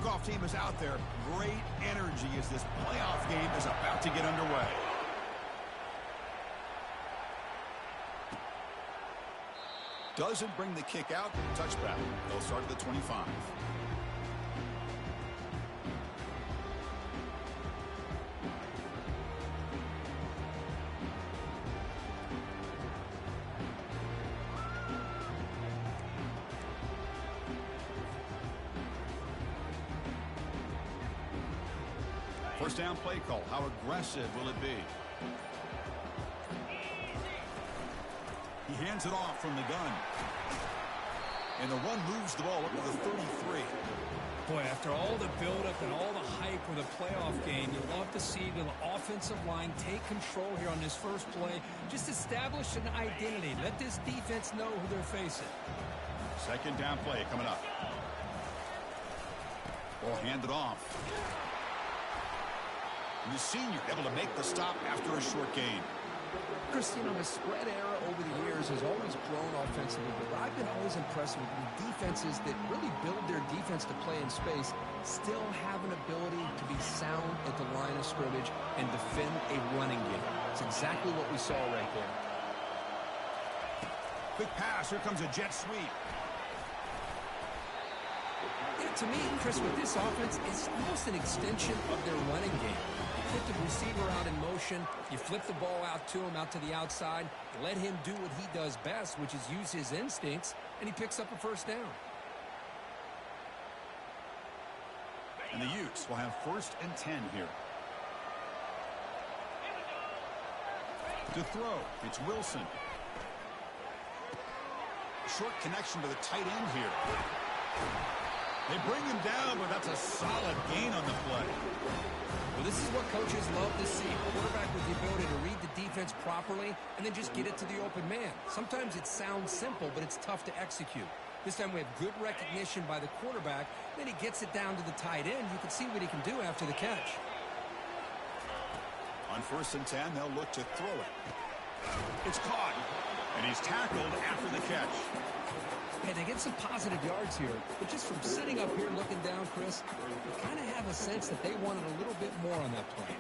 kickoff team is out there. Great energy as this playoff game is about to get underway. Doesn't bring the kick out. Touchback. They'll start at the 25. First down play call. How aggressive will it be? He hands it off from the gun. And the run moves the ball up to the 33. Boy, after all the buildup and all the hype with a playoff game, you love to see the offensive line take control here on this first play. Just establish an identity. Let this defense know who they're facing. Second down play coming up. Ball handed off. And the senior able to make the stop after a short gain. Chris, you know, the spread era over the years has always grown offensively, but I've been always impressed with defenses that really build their defense to play in space, still have an ability to be sound at the line of scrimmage and defend a running game. It's exactly what we saw right there. Quick pass. Here comes a jet sweep. Yeah, to me, Chris, with this offense, it's almost an extension of their running game. You put the receiver out in motion, you flip the ball out to him, out to the outside, let him do what he does best, which is use his instincts, and he picks up a first down. And the Utes will have 1st and 10 here. To throw, it's Wilson. Short connection to the tight end here. They bring him down, but that's a solid gain on the play. Well, this is what coaches love to see. A quarterback with the ability to read the defense properly and then just get it to the open man. Sometimes it sounds simple, but it's tough to execute. This time we have good recognition by the quarterback. Then he gets it down to the tight end. You can see what he can do after the catch. On 1st and 10, they'll look to throw it. It's caught, and he's tackled after the catch. Hey, they get some positive yards here, but just from sitting up here looking down, Chris, you kind of have a sense that they wanted a little bit more on that play.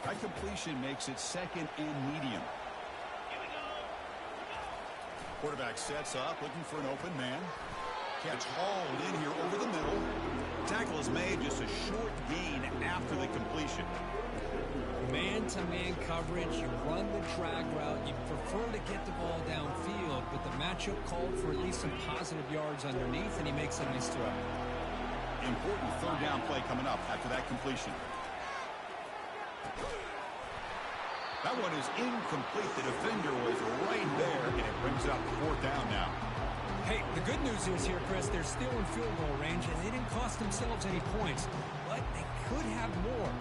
That completion makes it 2nd and medium. Quarterback sets up, looking for an open man. Catch hauled in here over the middle. Tackle is made, just a short gain after the completion. Man-to-man coverage, you run the drag route, you prefer to get the ball downfield, but the matchup called for at least some positive yards underneath, and he makes a nice throw. Important 3rd down play coming up after that completion. That one is incomplete. The defender was right there, and it brings up 4th down now. Hey, the good news is here, Chris, they're still in field goal range, and they didn't cost themselves any points, but they could have more.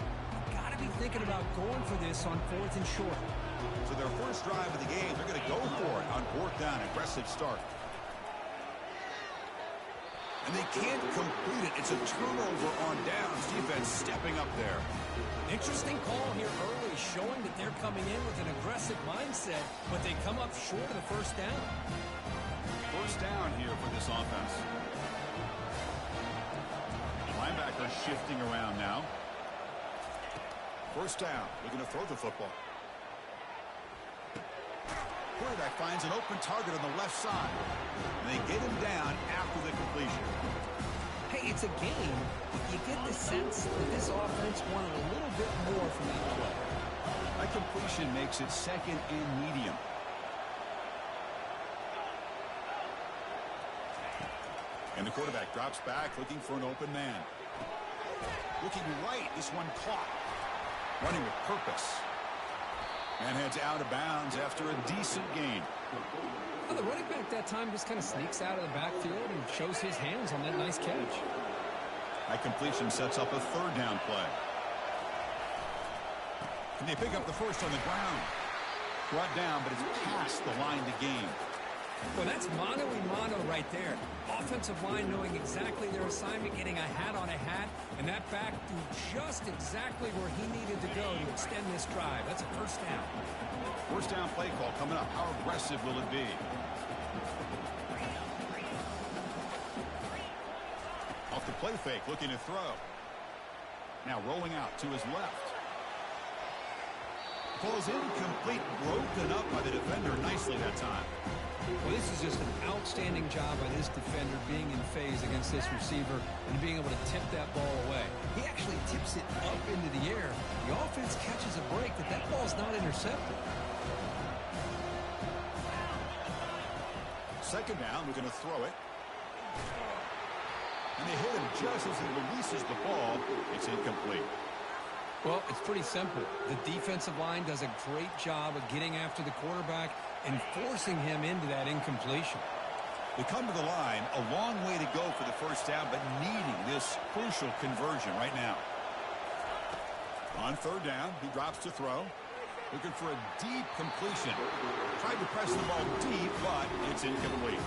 Be thinking about going for this on 4th and short. So their first drive of the game, they're going to go for it on 4th down. Aggressive start. And they can't complete it. It's a turnover on downs. Defense stepping up there. Interesting call here early, showing that they're coming in with an aggressive mindset, but they come up short of the 1st down. 1st down here for this offense. Linebacker shifting around now. 1st down, looking to throw the football. Quarterback finds an open target on the left side. And they get him down after the completion. Hey, it's a game. You get the sense that this offense wanted a little bit more from that play. That completion makes it 2nd and medium. And the quarterback drops back, looking for an open man. Looking right, this one caught. Running with purpose. And heads out of bounds after a decent gain. Well, the running back that time just kind of sneaks out of the backfield and shows his hands on that nice catch. That completion sets up a 3rd down play. And they pick up the first on the ground. Brought down, but it's past the line to gain. Well, that's mano-a-mano right there. Offensive line knowing exactly their assignment, getting a hat on a hat, and that back threw just exactly where he needed to go to extend this drive. That's a 1st down. 1st down play call coming up. How aggressive will it be? Off the play fake, looking to throw. Now rolling out to his left. Ball is incomplete, broken up by the defender nicely that time. Well, this is just an outstanding job by this defender being in phase against this receiver and being able to tip that ball away. He actually tips it up into the air. The offense catches a break, but that ball's not intercepted. Second down, we're going to throw it. And they hit him just as he releases the ball. It's incomplete. Well, it's pretty simple. The defensive line does a great job of getting after the quarterback and forcing him into that incompletion. They come to the line, a long way to go for the first down, but needing this crucial conversion right now. On third down, he drops to throw. Looking for a deep completion. Tried to press the ball deep, but it's incomplete.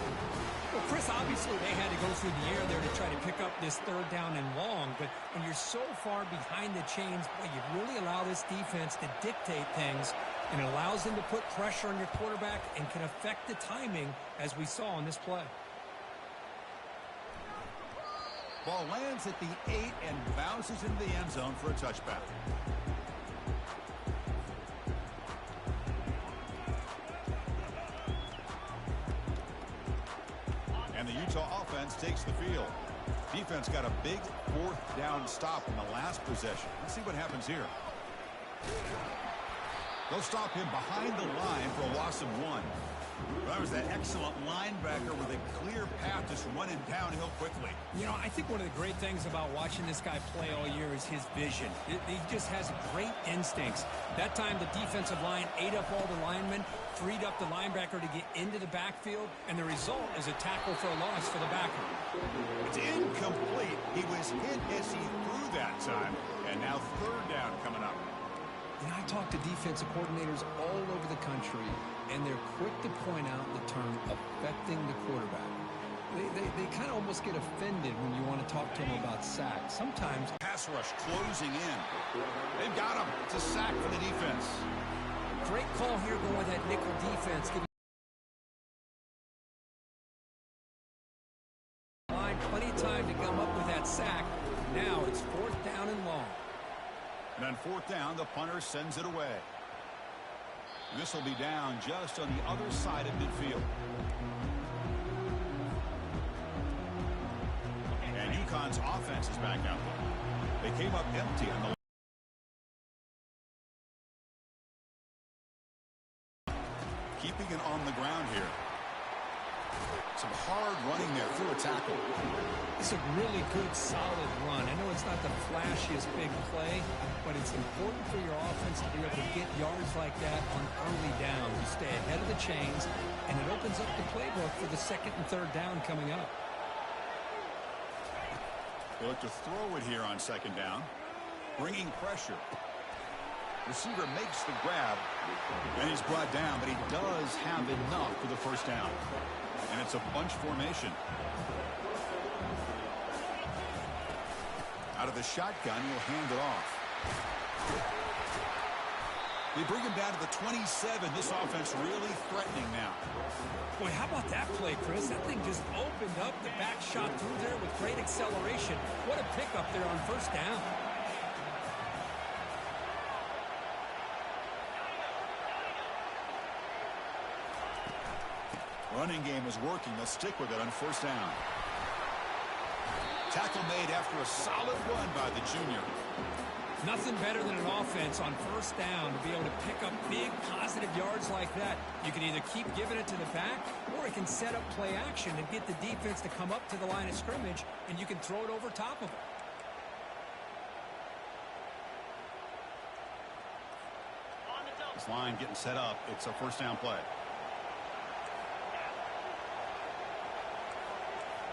Well, Chris, obviously they had to go through the air there to try to pick up this third down and long, but when you're so far behind the chains, boy, you really allow this defense to dictate things, and it allows them to put pressure on your quarterback and can affect the timing, as we saw on this play. Ball lands at the 8 and bounces into the end zone for a touchback. And the Utah offense takes the field. Defense got a big fourth down stop in the last possession. Let's see what happens here. They'll stop him behind the line for a loss of 1. That was that excellent linebacker with a clear path just running downhill quickly. You know, I think one of the great things about watching this guy play all year is his vision. He just has great instincts. That time the defensive line ate up all the linemen, freed up the linebacker to get into the backfield, and the result is a tackle for a loss for the backer. It's incomplete. He was hit as he threw that time, and now third down coming up. You know, I talk to defensive coordinators all over the country, and they're quick to point out the term affecting the quarterback. They kind of almost get offended when you want to talk to them about sacks. Sometimes pass rush closing in. They've got him. It's a sack for the defense. Great call here going with that nickel defense. Giving line plenty of time to come up with that sack. Now it's fourth down and long. And on fourth down, the punter sends it away. This will be down just on the other side of midfield. And UConn's offense is back out there. They came up empty on the keeping it on the ground here. Some hard running there through a tackle. It's a really good, solid run. I know it's not the flashiest big play, but it's important for your offense to be able to get yards like that on early down. You stay ahead of the chains, and it opens up the playbook for the second and third down coming up. They look to throw it here on second down, bringing pressure. Receiver makes the grab, and he's brought down, but he does have enough for the first down. And it's a bunch formation. Out of the shotgun, he'll hand it off. They bring him down to the 27. This offense really threatening now. Boy, how about that play, Chris? That thing just opened up. The back shot through there with great acceleration. What a pickup there on first down. Running game is working. They'll stick with it on first down. Tackle made after a solid run by the junior. Nothing better than an offense on first down to be able to pick up big positive yards like that. You can either keep giving it to the back, or it can set up play action and get the defense to come up to the line of scrimmage, and you can throw it over top of it. This line getting set up. It's a first down play.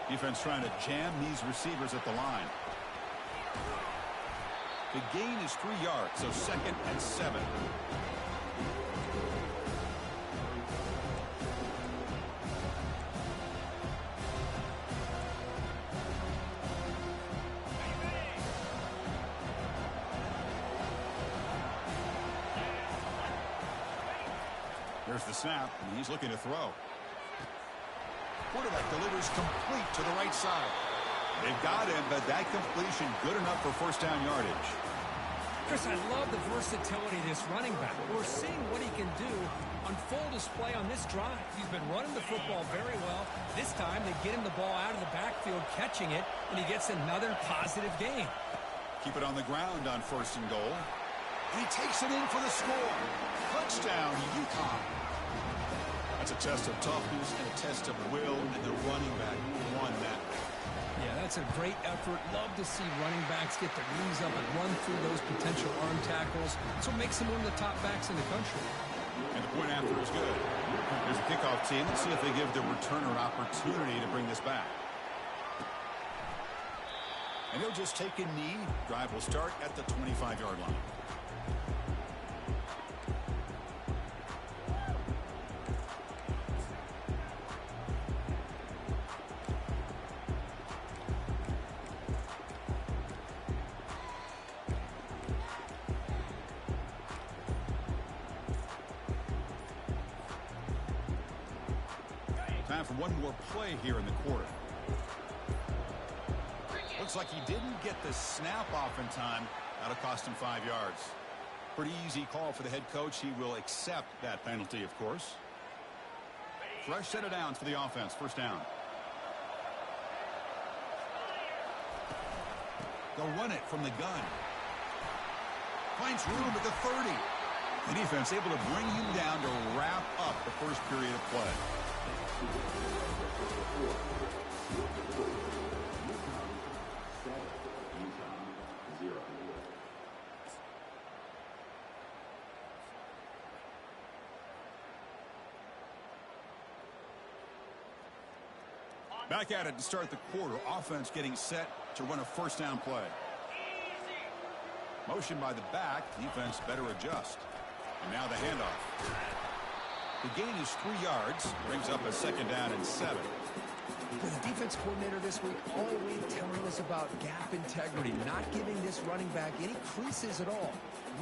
Defense trying to jam these receivers at the line. The gain is 3 yards, so second and 7. There's the snap, and he's looking to throw. Quarterback delivers complete to the right side. They've got him, but that completion good enough for first down yardage. Chris, I love the versatility of this running back. We're seeing what he can do on full display on this drive. He's been running the football very well. This time, they get him the ball out of the backfield, catching it, and he gets another positive gain. Keep it on the ground on first and goal. And he takes it in for the score. Touchdown, Ncaa. That's a test of toughness and a test of will, and the running back won that. Yeah, that's a great effort. Love to see running backs get their knees up and run through those potential arm tackles. That's what makes him one of the top backs in the country. And the point after is good. Here's the kickoff team. Let's see if they give the returner an opportunity to bring this back. And he'll just take a knee. Drive will start at the 25-yard line. Time for one more play here in the quarter. Looks like he didn't get the snap off in time. That'll cost him 5 yards. Pretty easy call for the head coach. He will accept that penalty, of course. Fresh set of downs for the offense. First down. They'll run it from the gun. Finds room at the 30. The defense able to bring him down to wrap up the first period of play. Back at it to start the quarter. Offense getting set to run a first down play. Motion by the back. Defense better adjust. And now the handoff. The gain is 3 yards. Brings up a second down and 7. The defense coordinator this week all week telling us about gap integrity, not giving this running back any creases at all.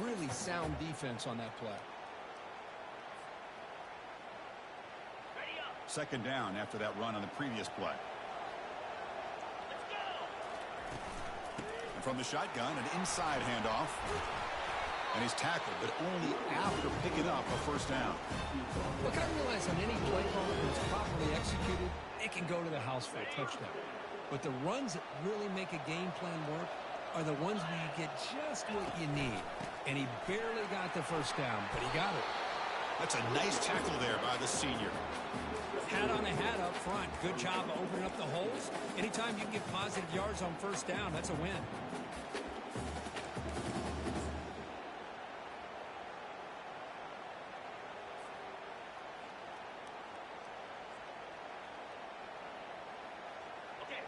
Really sound defense on that play. Second down after that run on the previous play. And from the shotgun, an inside handoff. And he's tackled, but only after picking up a first down. Look, I realize on any play call that's properly executed, it can go to the house for a touchdown. But the runs that really make a game plan work are the ones where you get just what you need. And he barely got the first down, but he got it. That's a nice tackle there by the senior. Hat on the hat up front. Good job of opening up the holes. Anytime you can get positive yards on first down, that's a win.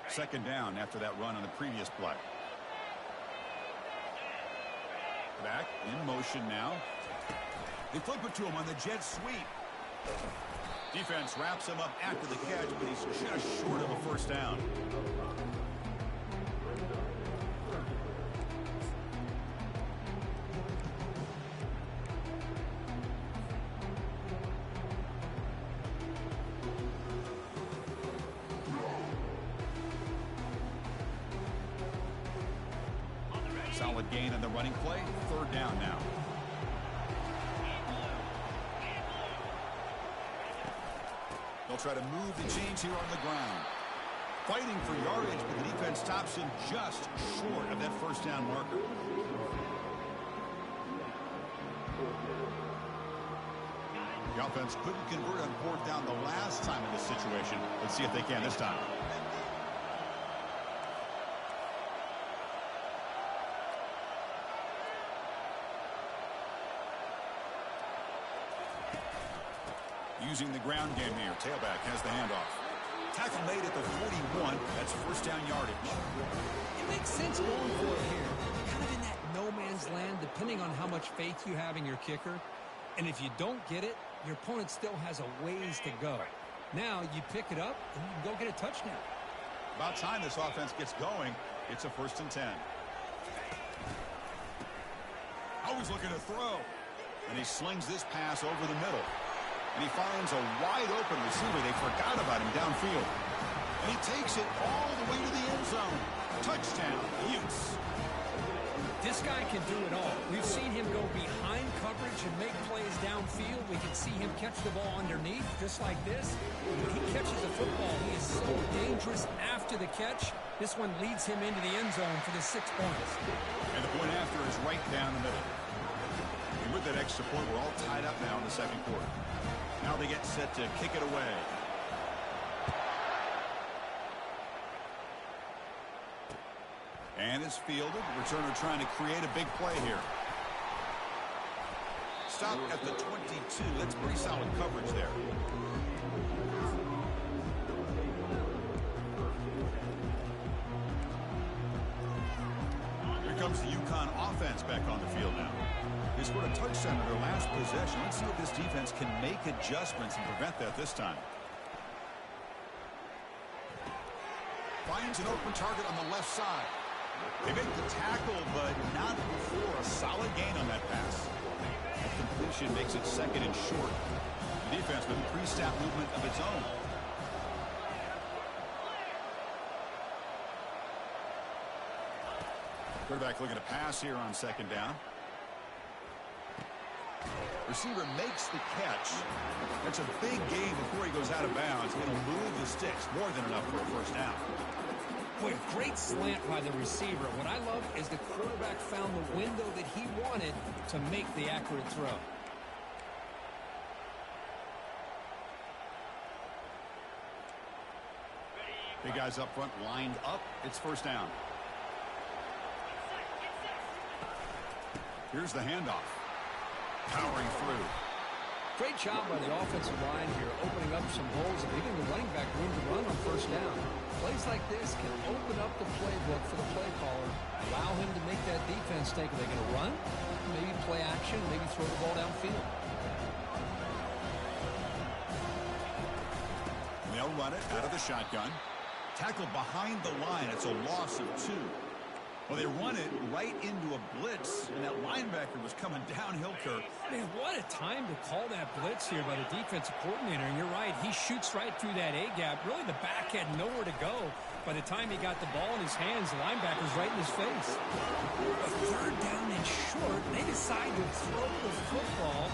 Second down after that run on the previous play. Back in motion now. They flip it to him on the jet sweep. Defense wraps him up after the catch, but he's just short of a first down. Solid gain on the running play. Third down now. They'll try to move the chains here on the ground. Fighting for yardage, but the defense stops him just short of that first down marker. The offense couldn't convert on fourth down the last time in this situation. Let's see if they can this time. Using the ground game here. Tailback has the handoff. Tackle made at the 41. That's first down yardage. It makes sense going for it here. Kind of in that no man's land, depending on how much faith you have in your kicker. And if you don't get it, your opponent still has a ways to go. Now you pick it up and you can go get a touchdown. About time this offense gets going. It's a 1st and 10. Always looking to throw. And he slings this pass over the middle. And he finds a wide open receiver. They forgot about him downfield. And he takes it all the way to the end zone. Touchdown, Utes. This guy can do it all. We've seen him go behind coverage and make plays downfield. We can see him catch the ball underneath, just like this. When he catches the football, he is so dangerous after the catch. This one leads him into the end zone for the 6 points. And the point after is right down the middle. And with that extra point, we're all tied up now in the second quarter. Now they get set to kick it away. And is fielded. Returner trying to create a big play here. Stop at the 22. That's pretty solid coverage there. Here comes the UConn offense back on the field now. They scored a touchdown in their last possession. Let's see if this defense can make adjustments and prevent that this time. Finds an open target on the left side. They make the tackle, but not before a solid gain on that pass. That completion makes it second and short. The defense with a pre-snap movement of its own. Quarterback looking to pass here on second down. Receiver makes the catch. That's a big gain before he goes out of bounds. It'll move the sticks, more than enough for a first down. Boy, a great slant by the receiver. What I love is the quarterback found the window that he wanted to make the accurate throw. Big guys up front lined up. It's first down. Here's the handoff. Powering through. Great job by the offensive line here, opening up some holes and giving the running back room to run on first down. Plays like this can open up the playbook for the play caller, allow him to make that defense think, are they going to run? Maybe play action, maybe throw the ball downfield. They'll run it out of the shotgun. Tackled behind the line. It's a loss of 2. Well, they run it right into a blitz, and that linebacker was coming downhill, Kirk. Man, what a time to call that blitz here by the defensive coordinator. And you're right, he shoots right through that A-gap. Really, the back had nowhere to go. By the time he got the ball in his hands, the linebacker's right in his face. A third down and short. They decide to throw the football,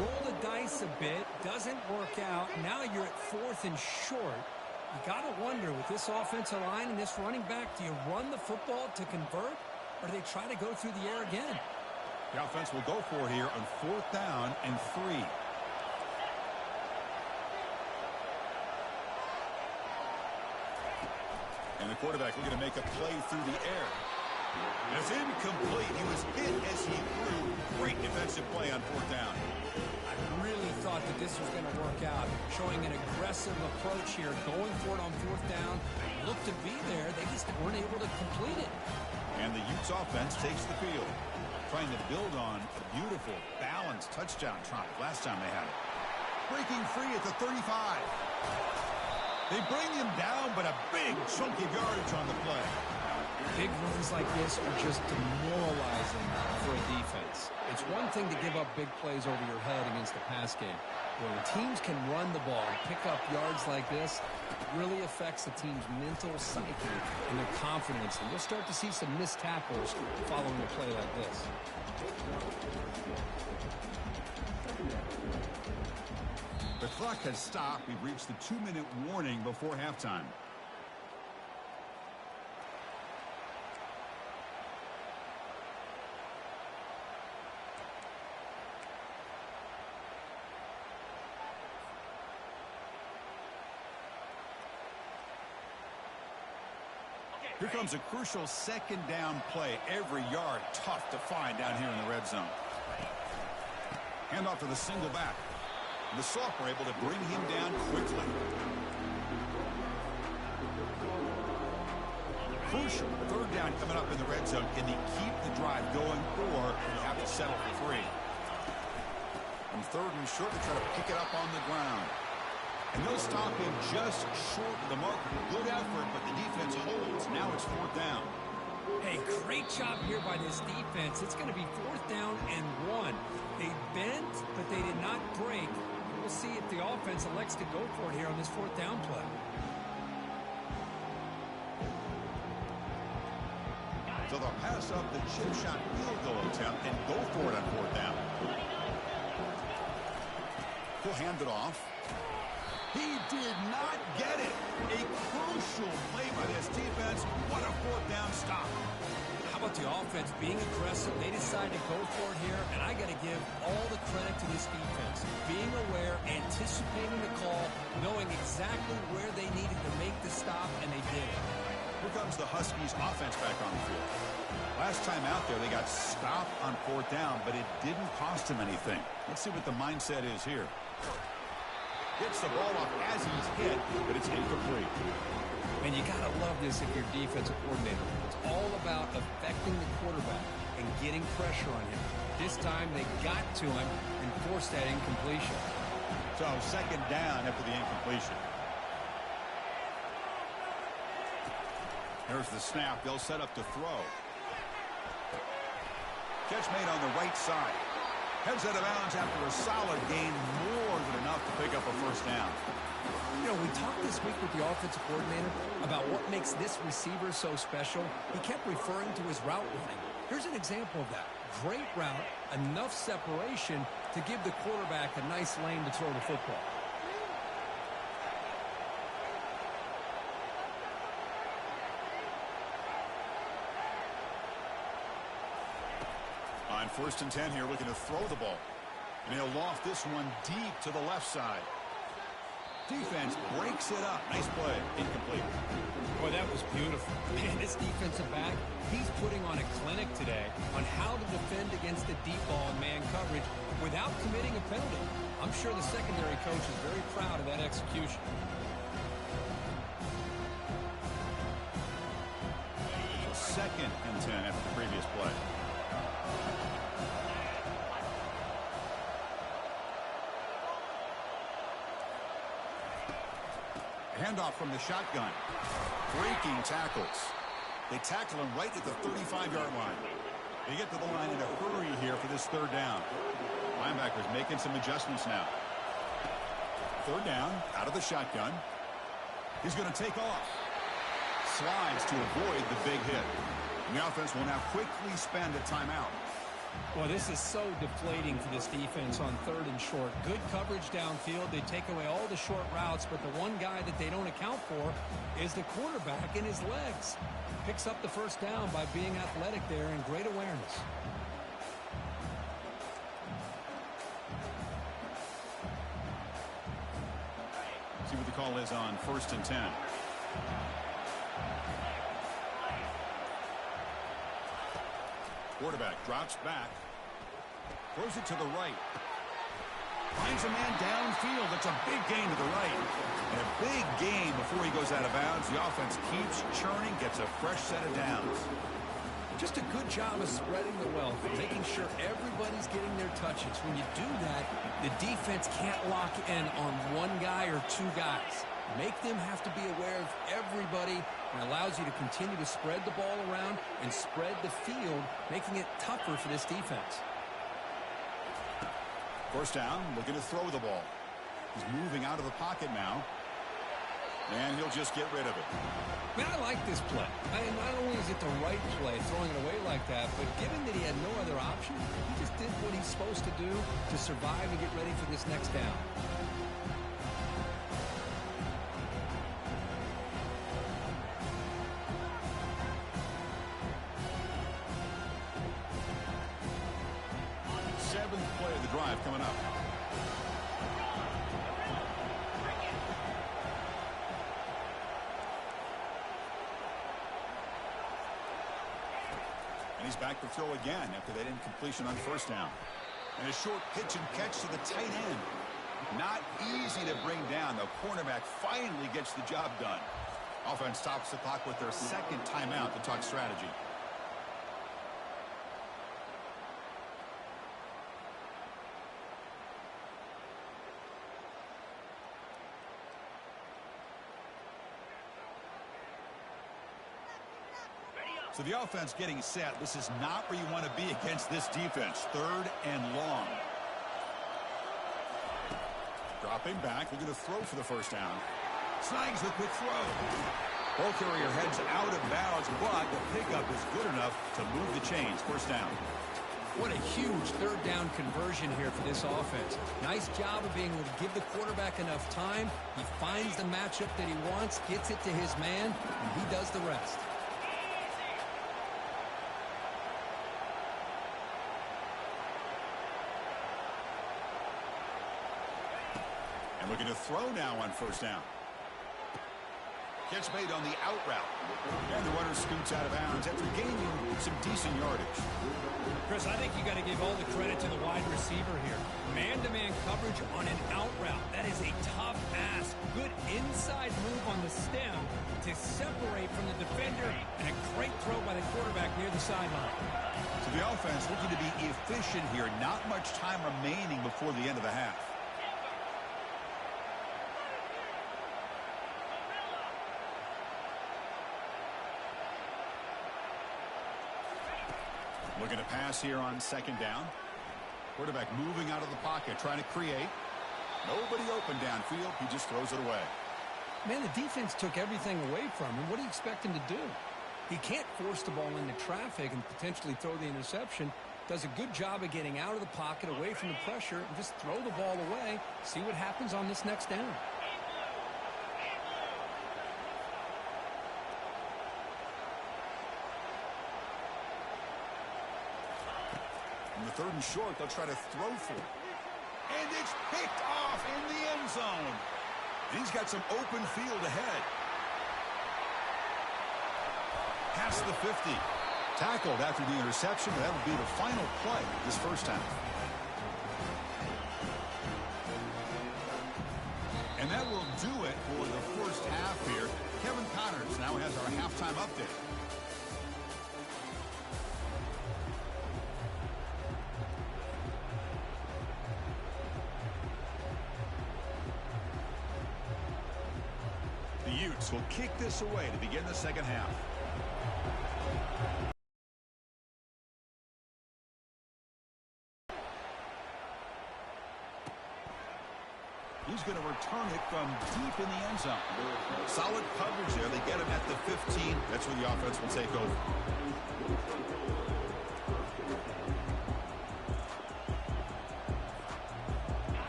roll the dice a bit, doesn't work out. Now you're at 4th and short. You got to wonder, with this offensive line and this running back, do you run the football to convert, or do they try to go through the air again? The offense will go for it here on 4th down and 3. And the quarterback looking to make a play through the air. And it's incomplete. He was hit as he threw. Great defensive play on 4th down. I really thought that this was going to work out, showing an aggressive approach here, going for it on 4th down. Looked to be there. They just weren't able to complete it. And the Utes offense takes the field, trying to build on a beautiful, balanced touchdown drive last time they had it. Breaking free at the 35. They bring him down, but a big chunk of yardage on the play. Big runs like this are just demoralizing for a defense. It's one thing to give up big plays over your head against the pass game. When teams can run the ball and pick up yards like this, it really affects the team's mental psyche and their confidence. And you'll start to see some missed tackles following a play like this. The clock has stopped. We've reached the 2-minute warning before halftime. Here comes a crucial second down play. Every yard tough to find down here in the red zone. Handoff to the single back. The soft were able to bring him down quickly. Crucial. 3rd down coming up in the red zone. Can they keep the drive going, or do they have to settle for 3? On 3rd and short, they try to pick it up on the ground. And they'll stop him just short of the marker. Good effort, but the defense holds. Now it's 4th down. Hey, great job here by this defense. It's going to be 4th down and 1. They bent, but they did not break. We'll see if the offense elects to go for it here on this 4th down play. So they'll pass up the chip shot field goal attempt and go for it on fourth down. He'll hand it off. He did not get it. A crucial play by this defense. What a fourth down stop. How about the offense being aggressive? They decided to go for it here, and I got to give all the credit to this defense. Being aware, anticipating the call, knowing exactly where they needed to make the stop, and they did it. Here comes the Huskies offense back on the field. Last time out there, they got stopped on fourth down, but it didn't cost them anything. Let's see what the mindset is here. Gets the ball off as he's hit, but it's incomplete. And you got to love this if you're defensive coordinator. It's all about affecting the quarterback and getting pressure on him. This time they got to him and forced that incompletion. So second down after the incompletion. Here's the snap. They'll set up to throw. Catch made on the right side. Heads out of bounds after a solid gain, more than enough to pick up a first down. You know, we talked this week with the offensive coordinator about what makes this receiver so special. He kept referring to his route running. Here's an example of that. Great route, enough separation to give the quarterback a nice lane to throw the football. On 1st and 10 here, looking to throw the ball. And he'll loft this one deep to the left side. Defense breaks it up. Nice play. Incomplete. Boy, that was beautiful. Man, this defensive back, he's putting on a clinic today on how to defend against the deep ball and man coverage without committing a penalty. I'm sure the secondary coach is very proud of that execution. Second and 10 after the previous play. Handoff from the shotgun. Breaking tackles. They tackle him right at the 35-yard line. They get to the line in a hurry here for this third down. Linebackers making some adjustments now. Third down, out of the shotgun. He's going to take off. Slides to avoid the big hit. And the offense will now quickly spend a timeout. Well, this is so deflating for this defense on 3rd and short. Good coverage downfield. They take away all the short routes, but the one guy that they don't account for is the quarterback and his legs. Picks up the first down by being athletic there and great awareness. See what the call is on 1st and 10. Quarterback drops back. Throws it to the right. Finds a man downfield. That's a big gain to the right. And a big gain before he goes out of bounds. The offense keeps churning, gets a fresh set of downs. Just a good job of spreading the wealth, making sure everybody's getting their touches. When you do that, the defense can't lock in on one guy or two guys. Make them have to be aware of everybody, and allows you to continue to spread the ball around and spread the field, making it tougher for this defense. First down, looking to throw the ball. He's moving out of the pocket now. And he'll just get rid of it. Man, I like this play. Not only is it the right play, throwing it away like that, but given that he had no other option, he just did what he's supposed to do to survive and get ready for this next down. Seventh play of the drive coming up. And he's back to throw again after that incompletion on first down. And a short pitch and catch to the tight end. Not easy to bring down. The cornerback finally gets the job done. Offense stops the clock with their second timeout to talk strategy. So the offense getting set. This is not where you want to be against this defense. 3rd and long. Dropping back. We're going to throw for the first down. Snags the quick throw. Ball carrier heads out of bounds, but the pickup is good enough to move the chains. First down. What a huge third down conversion here for this offense. Nice job of being able to give the quarterback enough time. He finds the matchup that he wants, gets it to his man, and he does the rest. And looking to throw now on first down. Catch made on the out route. And the runner scoots out of bounds after gaining some decent yardage. Chris, I think you got to give all the credit to the wide receiver here. Man-to-man coverage on an out route. That is a tough ask. Good inside move on the stem to separate from the defender, and a great throw by the quarterback near the sideline. So the offense looking to be efficient here. Not much time remaining before the end of the half. Looking to pass here on second down. Quarterback moving out of the pocket, trying to create. Nobody open downfield. He just throws it away. Man, the defense took everything away from him. What do you expect him to do? He can't force the ball into traffic and potentially throw the interception. Does a good job of getting out of the pocket, away from the pressure, and just throw the ball away. See what happens on this next down. On the third and short, they'll try to throw for it. And it's picked off in the end zone. And he's got some open field ahead. Past the 50. Tackled after the interception. That will be the final play this first half. And that will do it for the first half here. Kevin Connors now has our halftime update. The Utes will kick this away to begin the second half. He's going to return it from deep in the end zone. Solid coverage there. They get him at the 15. That's where the offense will take over.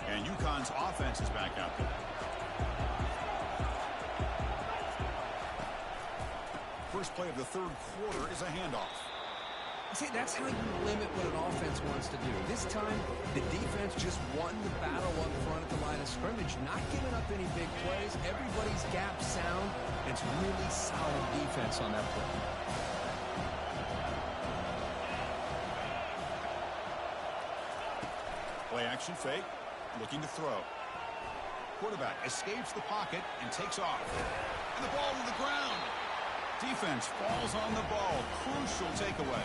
And UConn's offense is back out there. First play of the third quarter is a handoff. See, that's how you limit what an offense wants to do. This time, the defense just won the battle up front at the line of scrimmage, not giving up any big plays. Everybody's gap sound. It's really solid defense on that play. Play action fake, looking to throw. Quarterback escapes the pocket and takes off. And the ball to the ground. Defense falls on the ball. Crucial takeaway.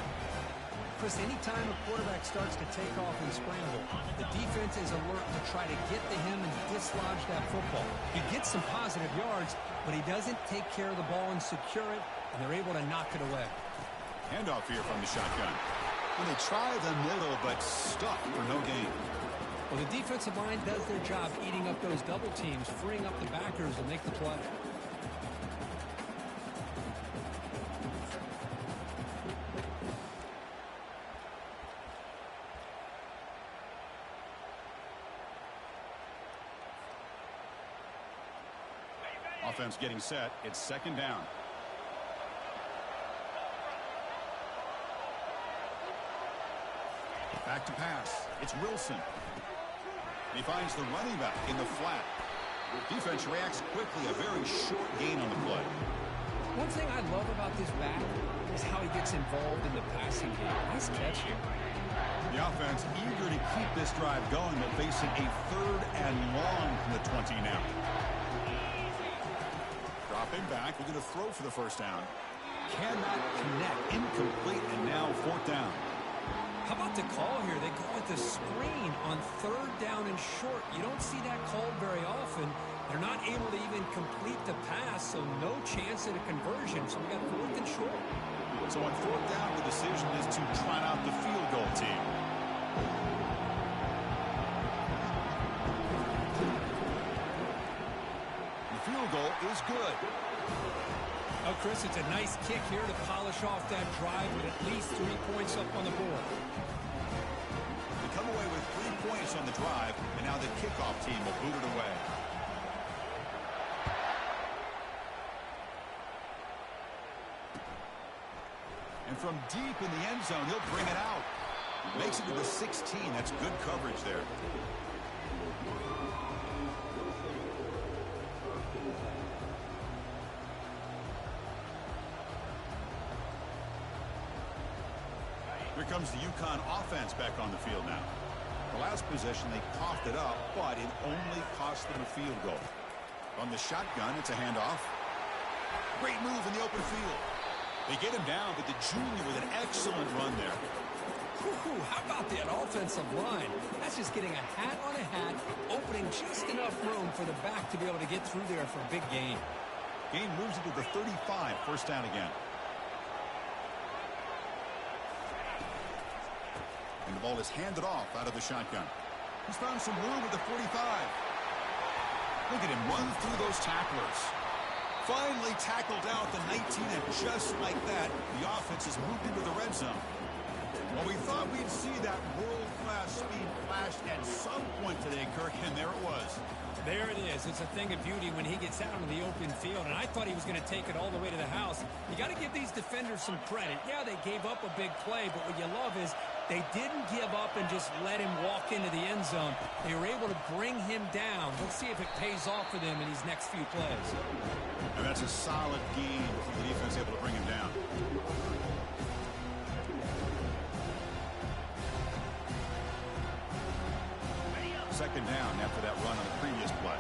Chris, anytime a quarterback starts to take off and scramble, the defense is alert to try to get to him and dislodge that football. He gets some positive yards, but he doesn't take care of the ball and secure it, and they're able to knock it away. Handoff here from the shotgun. Well, they try the middle, but stuck for no gain. Well, the defensive line does their job eating up those double teams, freeing up the backers to make the play. Offense getting set. It's second down. Back to pass. It's Wilson. He finds the running back in the flat. Defense reacts quickly. A very short gain on the play. One thing I love about this back is how he gets involved in the passing game. Nice catch here. The offense eager to keep this drive going, but facing a third and long from the 20 now. Dropping back, we're going to throw for the first down. Cannot connect, incomplete, and now fourth down. How about the call here? They call it the screen on third down and short. You don't see that called very often. They're not able to even complete the pass, so no chance at a conversion. So we got fourth and short. So on fourth down, the decision is to trot out the field goal team. The field goal is good. Oh, Chris, it's a nice kick here to polish off that drive with at least 3 points up on the board. They come away with 3 points on the drive, and now the kickoff team will boot it away. And from deep in the end zone, he'll bring it out. Makes it to the 16. That's good coverage there. Here comes the Ncaa offense back on the field now. The last possession, they coughed it up, but it only cost them a field goal. On the shotgun, it's a handoff. Great move in the open field. They get him down, but the junior with an excellent run there. Whew, how about that offensive line? That's just getting a hat on a hat, opening just enough room for the back to be able to get through there for a big gain. Gain moves it to the 35, first down again. And the ball is handed off out of the shotgun. He's found some room at the 45. Look at him run through those tacklers. Finally tackled out the 19, and just like that, the offense has moved into the red zone. Well, we thought we'd see that world-class speed flash at some point today, Kirk, and there it was. There it is. It's a thing of beauty when he gets out in the open field, and I thought he was going to take it all the way to the house. You got to give these defenders some credit. Yeah, they gave up a big play, but what you love is they didn't give up and just let him walk into the end zone. They were able to bring him down. Let's see if it pays off for them in these next few plays. And that's a solid gain from the defense able to bring him down. Second down after that run on the previous play.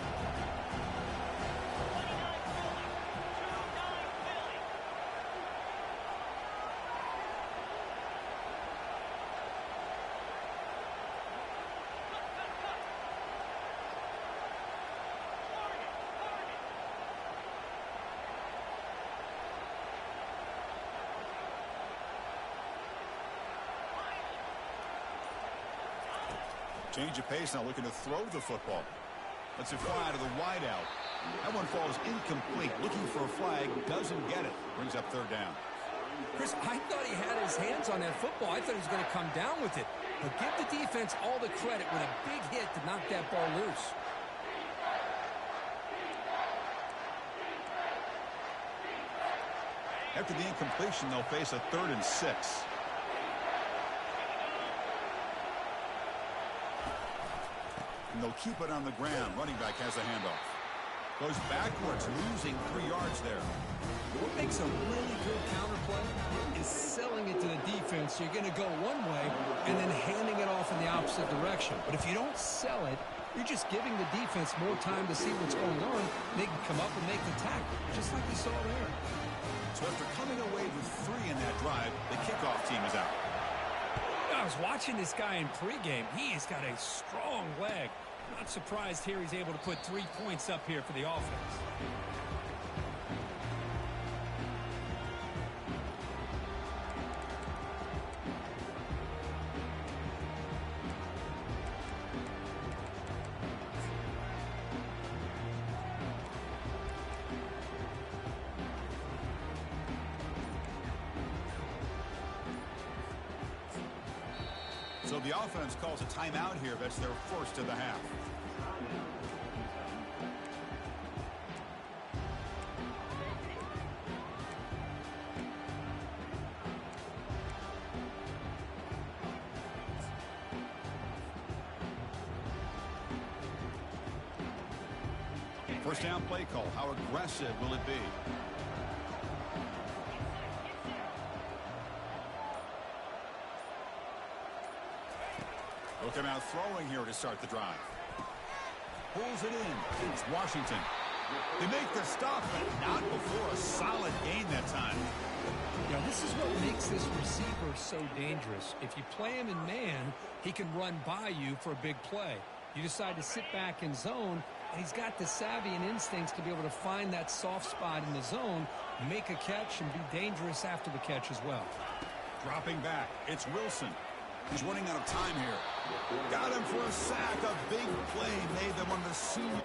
Change of pace now, looking to throw the football. Let's it fly to the wideout. That one falls incomplete. Looking for a flag, doesn't get it. Brings up third down. Chris, I thought he had his hands on that football. I thought he was going to come down with it. But give the defense all the credit with a big hit to knock that ball loose. After the incompletion, they'll face a 3rd and 6. And they'll keep it on the ground. Running back has a handoff. Goes backwards, losing 3 yards there. What makes a really good counterplay is selling it to the defense. So you're going to go one way and then handing it off in the opposite direction. But if you don't sell it, you're just giving the defense more time to see what's going on. They can come up and make the tackle, just like we saw there. So after coming away with 3 in that drive, the kickoff team is out. I was watching this guy in pregame. He's got a strong leg. Not surprised here he's able to put 3 points up here for the offense. So the offense calls a timeout here. That's their first of the half. First down play call. How aggressive will it be? Look him out throwing here to start the drive. Pulls it in. It's Washington. They make the stop, but not before a solid gain that time. Yeah, this is what makes this receiver so dangerous. If you play him in man, he can run by you for a big play. You decide to sit back in zone, and he's got the savvy and instincts to be able to find that soft spot in the zone, make a catch, and be dangerous after the catch as well. Dropping back, it's Wilson. He's running out of time here. Got him for a sack. A big play made them one of the senior.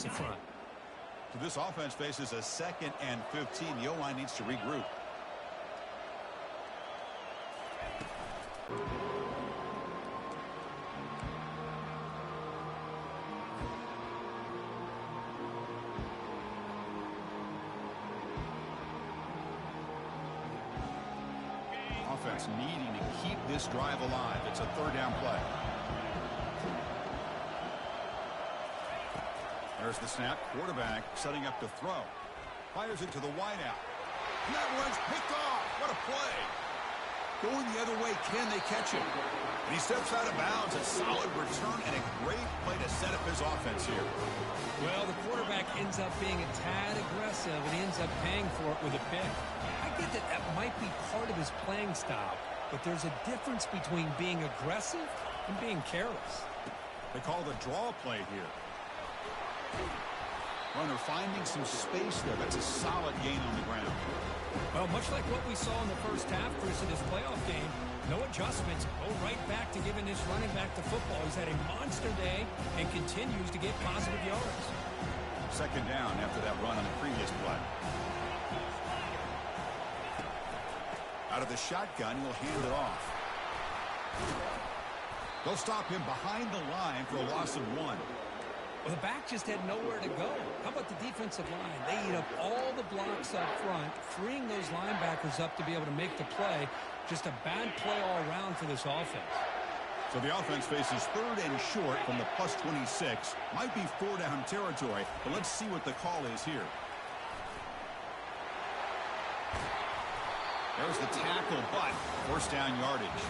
defensive front. So this offense faces a 2nd and 15. The O-line needs to regroup. Offense needing to keep this drive alive. It's a 3rd down play. There's the snap. Quarterback setting up to throw. Fires it to the wideout. And that one's picked off. What a play. Going the other way. Can they catch him? And he steps out of bounds. A solid return and a great play to set up his offense here. Well, the quarterback ends up being a tad aggressive, and he ends up paying for it with a pick. I get that that might be part of his playing style, but there's a difference between being aggressive and being careless. They call the draw play here. Runner finding some space there. That's a solid gain on the ground. Well, much like what we saw in the first half, Chris, in this playoff game, no adjustments. Go right back to giving this running back the football. He's had a monster day and continues to get positive yards. 2nd down after that run on the previous play. Out of the shotgun, he'll hand it off. They'll stop him behind the line for a loss of 1. Well, the back just had nowhere to go. How about the defensive line? They eat up all the blocks up front, freeing those linebackers up to be able to make the play. Just a bad play all around for this offense. So the offense faces 3rd and short from the plus 26. Might be 4-down territory, but let's see what the call is here. There's the tackle, but 1st down yardage.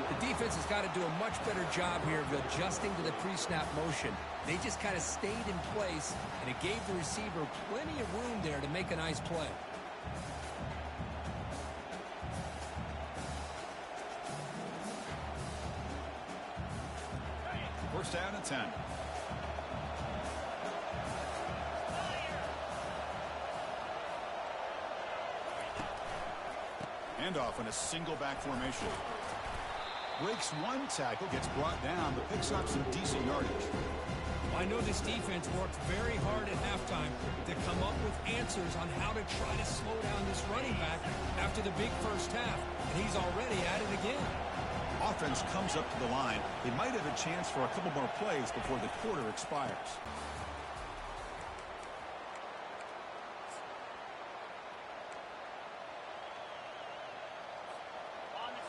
The defense has got to do a much better job here of adjusting to the pre-snap motion. They just kind of stayed in place, and it gave the receiver plenty of room there to make a nice play. First down and 10. Handoff in a single back formation. Breaks 1 tackle, gets brought down, but picks up some decent yardage. I know this defense worked very hard at halftime to come up with answers on how to try to slow down this running back after the big first half, and he's already at it again. Offense comes up to the line. They might have a chance for a couple more plays before the quarter expires.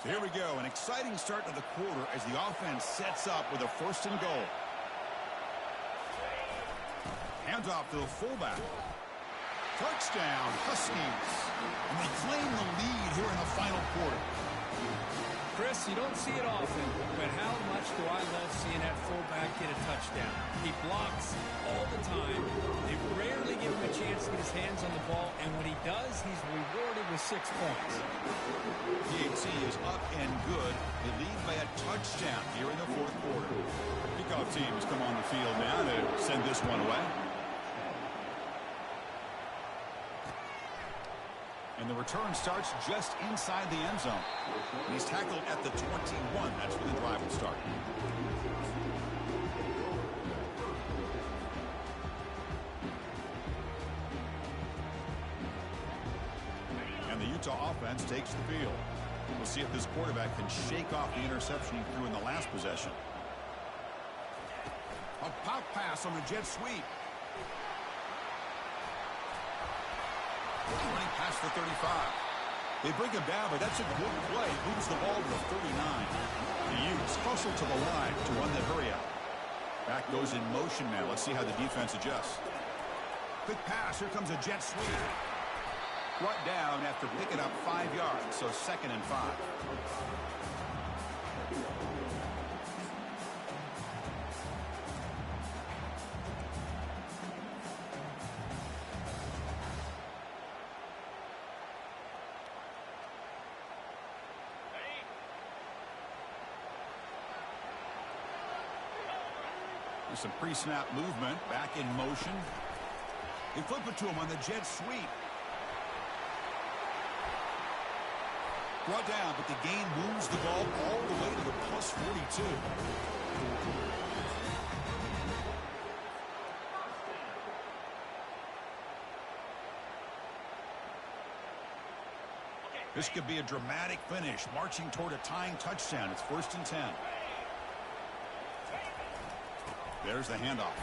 Here we go, an exciting start to the quarter as the offense sets up with a 1st and goal. Handoff to the fullback. Touchdown, Huskies. And they claim the lead here in the final quarter. Chris, you don't see it often, but how much do I love seeing that fullback get a touchdown? He blocks all the time. They rarely give him a chance to get his hands on the ball, and when he does, he's rewarded with 6 points. PAT is up and good. They lead by a touchdown here in the 4th quarter. Kickoff teams come on the field now to send this one away. And the return starts just inside the end zone. And he's tackled at the 21. That's where the drive will start. And the Utah offense takes the field. We'll see if this quarterback can shake off the interception he threw in the last possession. A pop pass on the jet sweep. Running past the 35. They bring him down, but that's a good play. Moves the ball to the 39. The Utes hustle to the line to run the hurry out. Back goes in motion now. Let's see how the defense adjusts. Quick pass. Here comes a jet sweep. Brought down after picking up 5 yards, so 2nd and 5. Some pre-snap movement, back in motion. They flip it to him on the jet sweep. Brought down, but the gain moves the ball all the way to the plus 42. This could be a dramatic finish, marching toward a tying touchdown. It's 1st and 10. There's the handoff.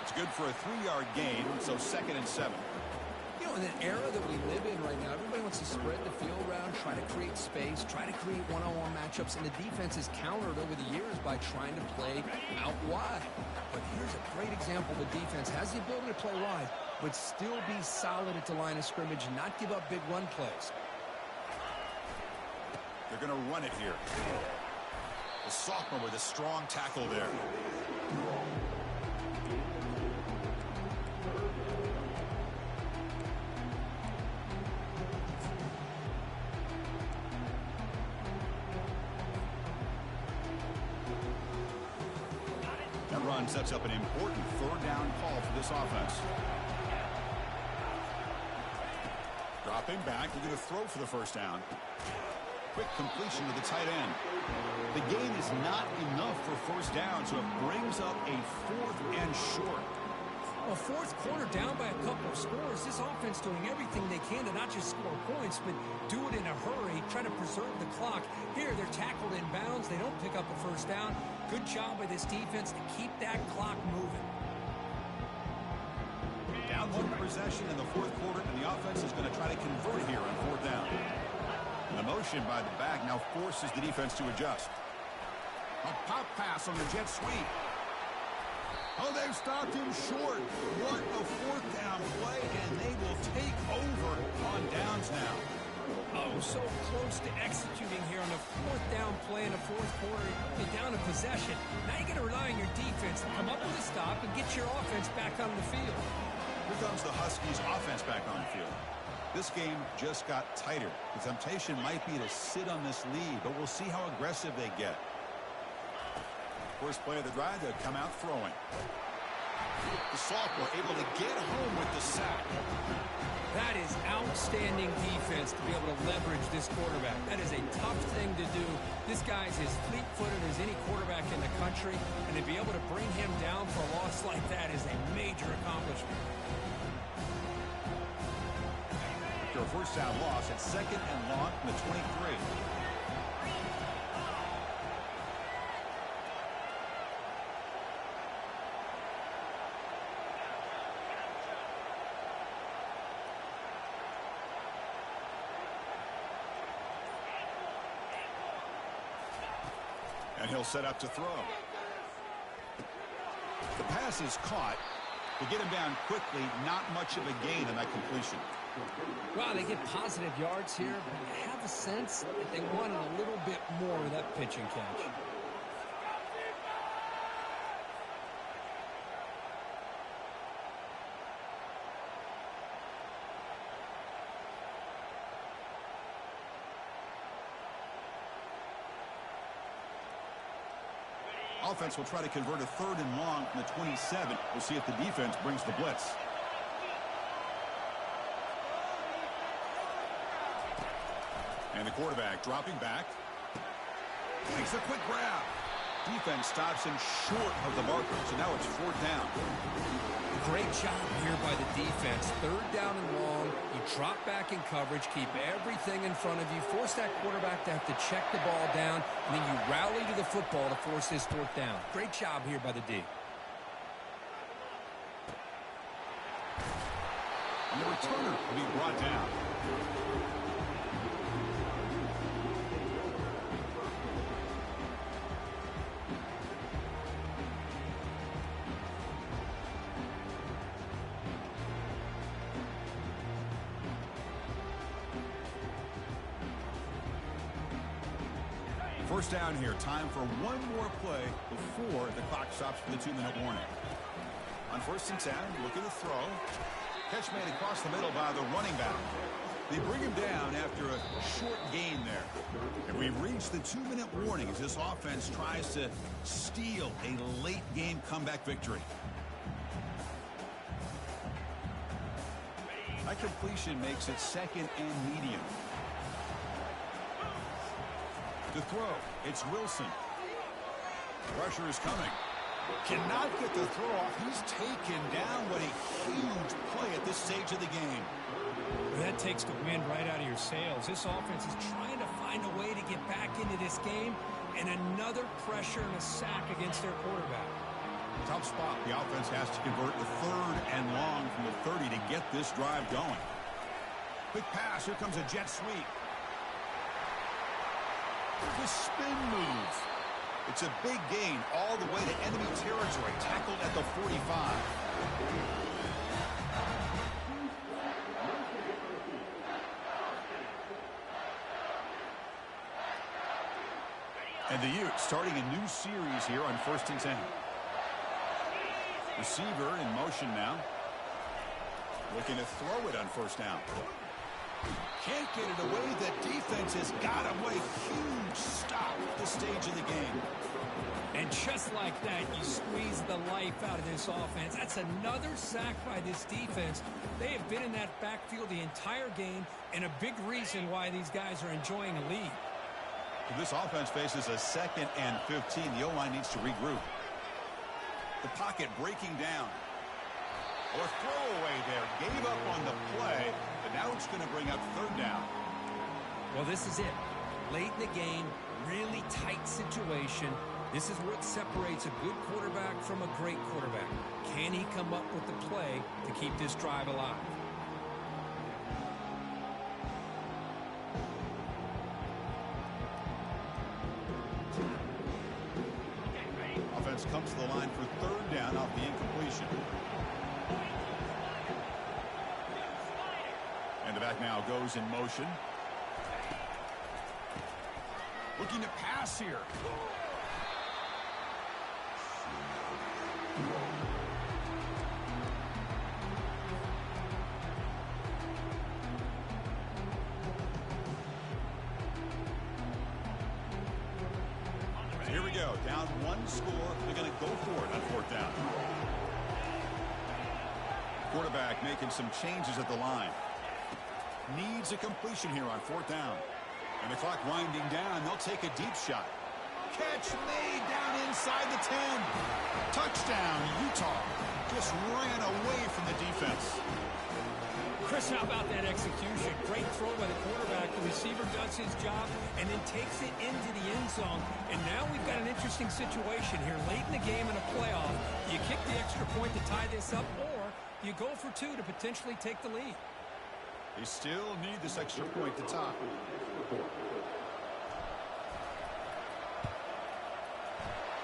It's good for a 3-yard gain, so 2nd and 7. You know, in an era that we live in right now, everybody wants to spread the field around, try to create space, try to create one-on-one matchups, and the defense is countered over the years by trying to play out wide. But here's a great example. The defense has the ability to play wide, but still be solid at the line of scrimmage and not give up big run plays. They're going to run it here. The sophomore with a strong tackle there. That run sets up an important 3rd down call for this offense. Dropping back, looking to throw for the 1st down. Quick completion to the tight end. The gain is not enough for 1st down, so it brings up a 4th and short. Well, 4th quarter down by a couple of scores. This offense doing everything they can to not just score points, but do it in a hurry, try to preserve the clock. Here, they're tackled in bounds. They don't pick up a 1st down. Good job by this defense to keep that clock moving. Down 1 possession in the 4th quarter, and the offense is going to try to convert here on 4th down. The motion by the back now forces the defense to adjust. A pop pass on the jet sweep. Oh, they've stopped him short. What a 4th down play, and they will take over on downs now. Oh, so close to executing here on the 4th down play in the 4th quarter. You're down a possession. Now you got to rely on your defense to come up with a stop and get your offense back on the field. Here comes the Huskies' offense back on the field. This game just got tighter. The temptation might be to sit on this lead, but we'll see how aggressive they get. First play of the drive, they'll come out throwing. The sophomore able to get home with the sack. That is outstanding defense to be able to leverage this quarterback. That is a tough thing to do. This guy's as fleet-footed as any quarterback in the country, and to be able to bring him down for a loss like that is a major accomplishment. After a 1st down loss, it's 2nd and long from the 23. And he'll set up to throw. The pass is caught. To get him down quickly, not much of a gain on that completion. Well, they get positive yards here, but I have a sense that they wanted a little bit more of that pitch and catch. Offense will try to convert a 3rd and long from the 27. We'll see if the defense brings the blitz. And the quarterback dropping back. Makes a quick grab. Defense stops him short of the marker, so now it's 4th down. Great job here by the defense. 3rd down and long. You drop back in coverage, keep everything in front of you, force that quarterback to have to check the ball down, and then you rally to the football to force this 4th down. Great job here by the D. And the returner will be brought down. First down here. Time for one more play before the clock stops for the 2-minute warning. On 1st and 10, looking to throw. Catch made across the middle by the running back. They bring him down after a short gain there. And we've reached the 2-minute warning as this offense tries to steal a late-game comeback victory. That completion makes it 2nd and medium. To throw, it's Wilson. Pressure is coming. Cannot get the throw off. He's taken down. What a huge play at this stage of the game. That takes the wind right out of your sails. This offense is trying to find a way to get back into this game, and another pressure and a sack against their quarterback. Tough spot. The offense has to convert the 3rd and long from the 30 to get this drive going. Quick pass. Here comes a jet sweep. The spin move. It's a big gain all the way to enemy territory. Tackled at the 45. And the Utes starting a new series here on 1st and 10. Receiver in motion now. Looking to throw it on 1st down. Can't get it away. The defense has got him. What a huge stop at this stage of the game. And just like that, you squeeze the life out of this offense. That's another sack by this defense. They have been in that backfield the entire game, and a big reason why these guys are enjoying a lead. This offense faces a 2nd and 15. The O-line needs to regroup. The pocket breaking down. Or throwaway there. Gave up on the play, but now it's going to bring up 3rd down. Well, this is it. Late in the game, really tight situation. This is what separates a good quarterback from a great quarterback. Can he come up with the play to keep this drive alive? Offense comes to the line for 3rd down off the incompletion. And the back now goes in motion. Looking to pass here. Here we go. Down 1 score. They're going to go for it on 4th down. Quarterback making some changes at the line. Needs a completion here on 4th down. And the clock winding down. They'll take a deep shot. Catch made down inside the 10. Touchdown, Utah. Just ran away from the defense. Chris, how about that execution? Great throw by the quarterback. The receiver does his job and then takes it into the end zone. And now we've got an interesting situation here. Late in the game in a playoff, you kick the extra point to tie this up, or you go for 2 to potentially take the lead. They still need this extra point to top.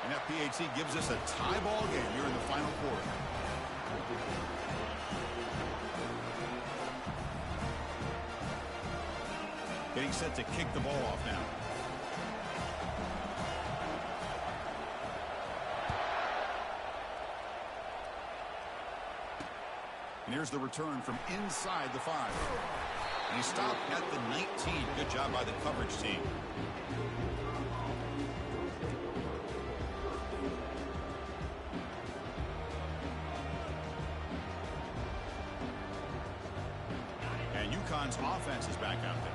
And that PAT gives us a tie ball game here in the final quarter. Getting set to kick the ball off now. And here's the return from inside the 5. And he stopped at the 19. Good job by the coverage team. And UConn's offense is back out there.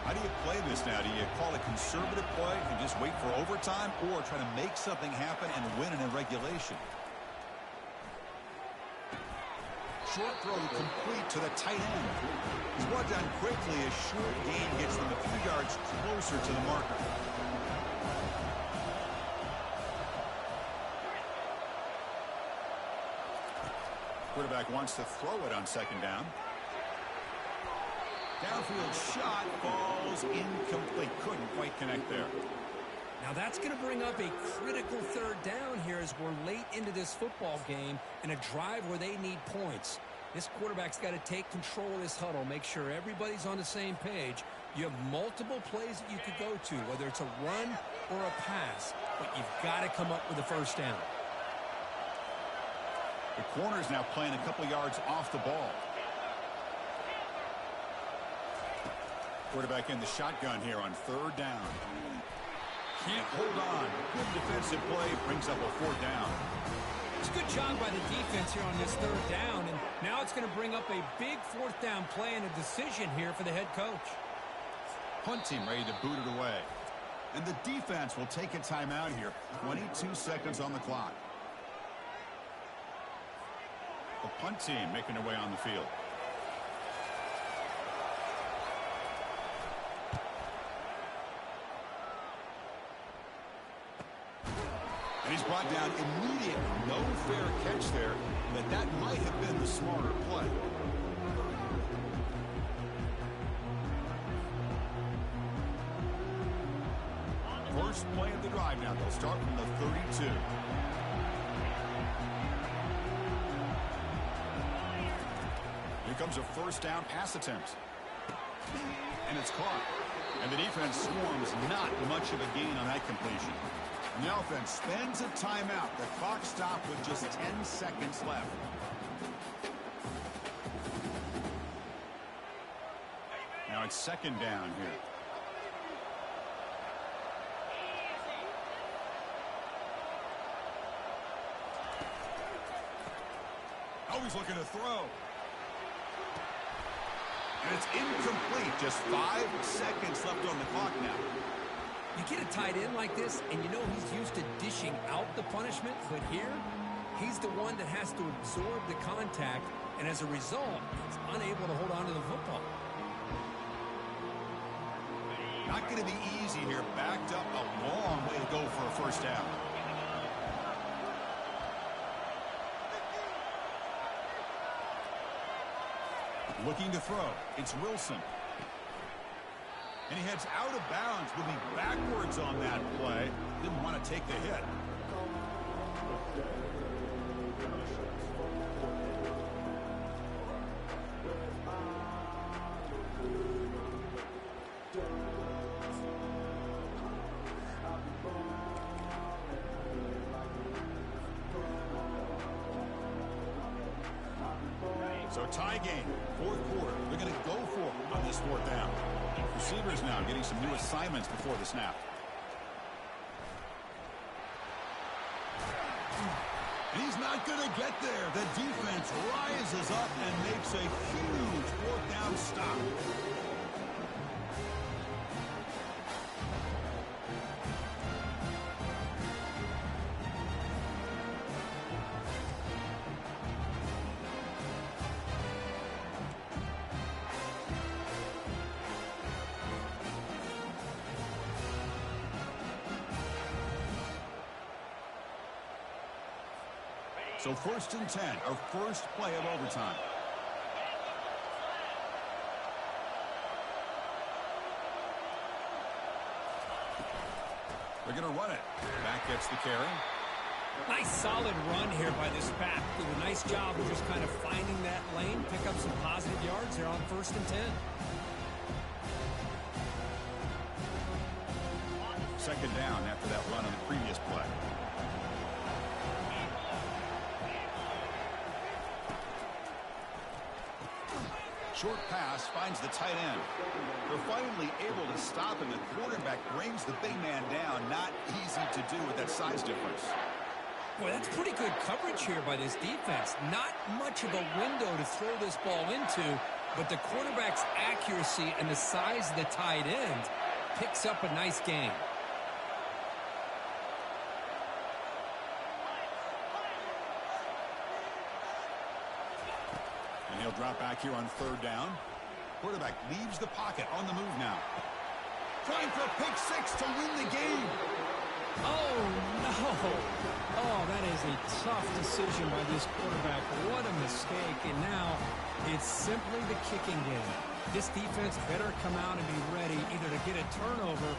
How do you play this now? Do you call it conservative play and just wait for overtime, or try to make something happen and win it in regulation? Short throw complete to the tight end. He's brought down quickly. A short gain gets them a few yards closer to the marker. Quarterback wants to throw it on 2nd down. Downfield shot falls incomplete. Couldn't quite connect there. Now that's going to bring up a critical 3rd down here as we're late into this football game in a drive where they need points. This quarterback's got to take control of this huddle, make sure everybody's on the same page. You have multiple plays that you could go to, whether it's a run or a pass, but you've got to come up with a 1st down. The corner's now playing a couple yards off the ball. Quarterback in the shotgun here on 3rd down. Can't hold on. Good defensive play brings up a 4th down. It's a good job by the defense here on this 3rd down, and now it's going to bring up a big 4th down play and a decision here for the head coach. Punt team ready to boot it away. And the defense will take a timeout here. 22 seconds on the clock. The punt team making their way on the field. And he's brought down immediately. No fair catch there, but that might have been the smarter play. First play of the drive now. They'll start from the 32. Here comes a first down pass attempt. And it's caught. And the defense swarms not much of a gain on that completion. And the offense spends a timeout. The clock stopped with just 10 seconds left. Now it's second down here. Always looking to throw. And it's incomplete. Just 5 seconds left on the clock now. You get a tight end like this, and you know he's used to dishing out the punishment, but here, he's the one that has to absorb the contact, and as a result, he's unable to hold on to the football. Not going to be easy here. Backed up a long way to go for a first down. Looking to throw. It's Wilson. And he heads out of bounds, moving backwards on that play. Didn't want to take the hit. So tie game, fourth quarter. They're going to go for it on this fourth down. Receivers now getting some new assignments before the snap. And he's not going to get there. The defense rises up and makes a huge fourth down stop. So 1st and 10, our first play of overtime. They're going to run it. Back gets the carry. Nice solid run here by this back. Did a nice job of just kind of finding that lane, pick up some positive yards there on 1st and 10. Second down after that run on the previous play. Short pass finds the tight end. They're finally able to stop him. The quarterback brings the big man down. Not easy to do with that size difference. Boy, that's pretty good coverage here by this defense. Not much of a window to throw this ball into, but the quarterback's accuracy and the size of the tight end picks up a nice gain. And he'll drop back here on 3rd down. Quarterback leaves the pocket on the move now. Trying for a pick 6 to win the game. Oh, no. Oh, that is a tough decision by this quarterback. What a mistake. And now it's simply the kicking game. This defense better come out and be ready either to get a turnover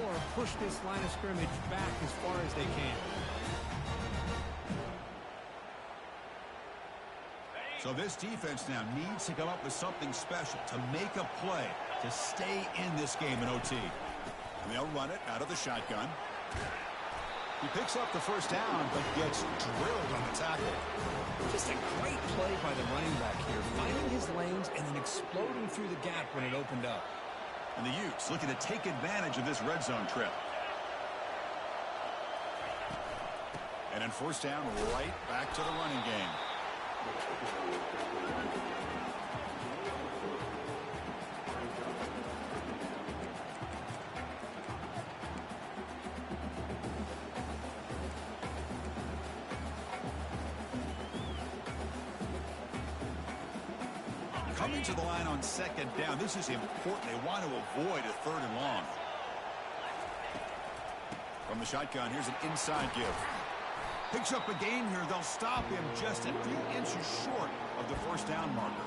or push this line of scrimmage back as far as they can. So this defense now needs to come up with something special to make a play to stay in this game in OT. And they'll run it out of the shotgun. He picks up the first down, but gets drilled on the tackle. Just a great play by the running back here, finding his lanes and then exploding through the gap when it opened up. And the Utes looking to take advantage of this red zone trip. And then first down, right back to the running game. Coming to the line on second down. This is important. They want to avoid a third and long. From the shotgun, here's an inside give. Picks up a gain here. They'll stop him just a few inches short of the first down marker.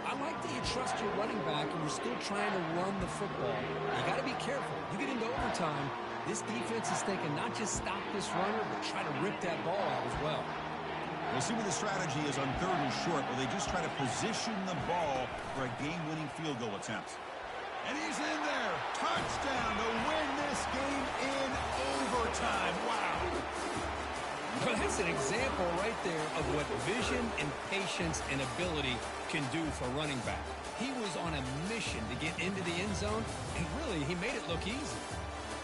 I like that you trust your running back and you're still trying to run the football. You got to be careful. You get into overtime, this defense is thinking not just stop this runner, but try to rip that ball out as well. We'll see what the strategy is on third and short, where they just try to position the ball for a game-winning field goal attempt. And he's in there. Touchdown to win this game in overtime. Wow. Well, that's an example right there of what vision and patience and ability can do for a running back. He was on a mission to get into the end zone, and really, he made it look easy.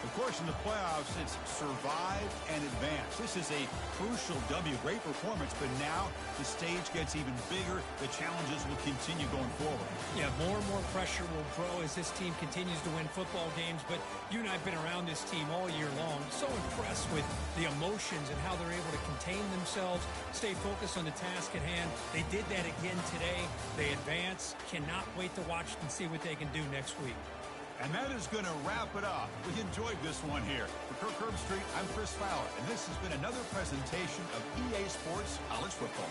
Of course, in the playoffs, it's survive and advance. This is a crucial W. Great performance, but now the stage gets even bigger. The challenges will continue going forward. Yeah, more and more pressure will grow as this team continues to win football games, but you and I have been around this team all year long. So impressed with the emotions and how they're able to contain themselves, stay focused on the task at hand. They did that again today. They advance. Cannot wait to watch and see what they can do next week. And that is going to wrap it up. We enjoyed this one here. For Kirk Herbstreit, I'm Chris Fowler, and this has been another presentation of EA Sports College Football.